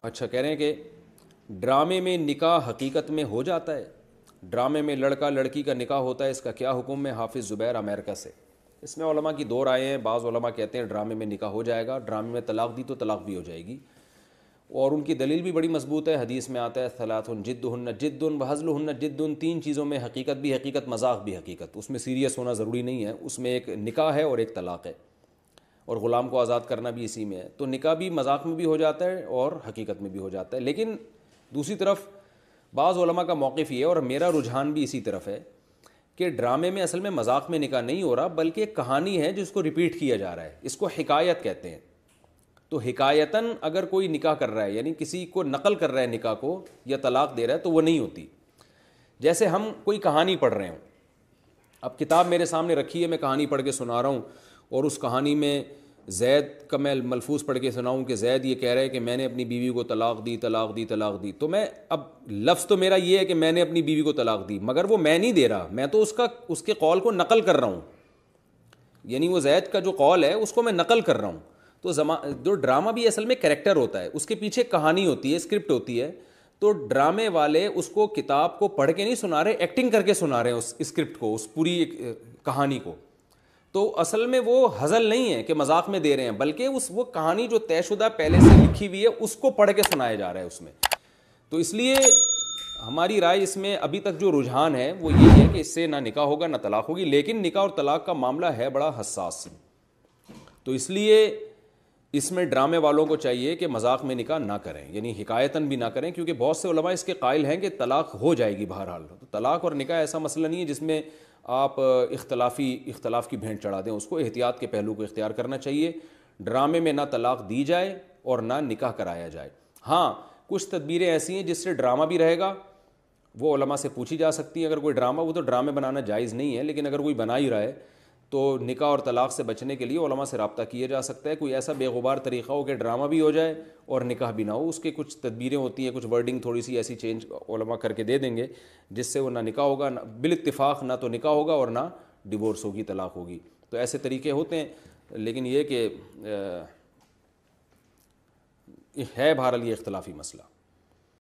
اچھا، کہہ رہے ہیں کہ ڈرامے میں نکاح حقیقت میں ہو جاتا ہے؟ ڈرامے میں لڑکا لڑکی کا نکاح ہوتا ہے، اس کا کیا حکم ہے؟ حافظ زبیر امریکہ سے۔ اس میں علماء کی دو رائے ہیں۔ بعض علماء کہتے ہیں ڈرامے میں نکاح ہو جائے گا، ڈرامے میں طلاق دی تو طلاق بھی ہو جائے گی، اور ان کی دلیل بھی بڑی مضبوط ہے۔ حدیث میں آتا ہے ثلاث جدہن جد وہزلہن جد، تین چیزوں میں حقیقت بھی حقیقت، مذاق بھی حقیقت۔ اس میں سیریس ہونا ضروری نہیں ہے، اس میں ایک نکاح ہے اور ایک طلاق ہے، اور غلام کو آزاد کرنا بھی اسی میں ہے۔ تو نکاح بھی مذاق میں بھی ہو جاتا ہے اور حقیقت میں بھی ہو جاتا ہے۔ لیکن دوسری طرف بعض علماء کا موقف یہ ہے، اور میرا رجحان بھی اسی طرف ہے، کہ ڈرامے میں اصل میں مذاق میں نکاح نہیں ہو رہا، بلکہ ایک کہانی ہے جس کو ریپیٹ کیا جا رہا ہے، اس کو حکایت کہتے ہیں۔ تو حکایتاً اگر کوئی نکاح کر رہا ہے، یعنی کسی کو نقل کر رہا ہے نکاح کو یا طلاق دے رہا ہے، تو وہ نہیں ہوتی۔ جیسے ہم کوئی کہانی پڑھ رہے ہوں، اب کتاب میرے سامنے رکھی ہے، میں کہانی پڑھ کے سنا رہا ہوں، اور اس کہانی میں زید کا میں ملفوظ پڑھ کے سناؤں کہ زید یہ کہہ رہا ہے کہ میں نے اپنی بیوی کو طلاق دی طلاق دی طلاق دی، تو میں اب لفظ تو میرا یہ ہے کہ میں نے اپنی بیوی کو طلاق دی، مگر وہ میں نہیں دے رہا، میں تو اس کے قول کو نقل کر رہا ہوں، یعنی وہ زید کا جو قول ہے اس کو میں نقل کر رہا ہوں۔ تو جو ڈرامہ بھی اصل میں کریکٹر ہوتا ہے، اس کے پیچھے کہانی ہوتی ہے، اسکرپٹ ہوتی ہے، تو ڈرامے والے اس کو کتاب کو پڑھ کے نہیں سنا رہے، ایکٹنگ کر کے سنا رہے ہیں اس اسکرپٹ کو، اس پوری کہانی کو۔ تو اصل میں وہ ہزل نہیں ہے کہ مذاق میں دے رہے ہیں، بلکہ وہ کہانی جو طے شدہ پہلے سے لکھی ہوئی ہے اس کو پڑھ کے سنایا جا رہا ہے اس میں۔ تو اس لیے ہماری رائے اس میں ابھی تک جو رجحان ہے وہ یہ ہے کہ اس سے نہ نکاح ہوگا نہ طلاق ہوگی، لیکن نکاح اور طلاق کا معاملہ ہے بڑا حساس، تو اس لیے اس میں ڈرامے والوں کو چاہیے کہ مذاق میں نکاح نہ کریں، یعنی حکایتاً بھی نہ کریں، کیونکہ بہت سے علماء اس کے قائل ہیں کہ طلاق ہو جائے گی بہرحال۔ تو طلاق اور نکاح ایسا مسئلہ نہیں ہے جس میں آپ اختلاف کی بھینٹ چڑھا دیں، اس کو احتیاط کے پہلو کو اختیار کرنا چاہیے۔ ڈرامے میں نہ طلاق دی جائے اور نہ نکاح کرایا جائے۔ ہاں کچھ تدبیریں ایسی ہیں جس سے ڈرامہ بھی رہے گا، وہ علماء سے پوچھی جا سکتی ہیں۔ اگر کوئی ڈرامہ، وہ تو ڈرامے بنانا جائز نہیں ہے، لیکن اگر کوئی بنا ہی رہا ہے تو نکاح اور طلاق سے بچنے کے لیے علماء سے رابطہ کیا جا سکتا ہے۔ کوئی ایسا بے غبار طریقہ ہو کہ ڈرامہ بھی ہو جائے اور نکاح بھی نہ ہو، اس کے کچھ تدبیریں ہوتی ہیں، کچھ ورڈنگ تھوڑی سی ایسی چینج علماء کر کے دے دیں گے جس سے وہ نہ نکاح ہوگا، بالاتفاق نہ تو نکاح ہوگا اور نہ ڈیورس ہوگی، طلاق ہوگی۔ تو ایسے طریقے ہوتے ہیں، لیکن یہ کہ ہے بہرحال یہ اختلافی مسئلہ۔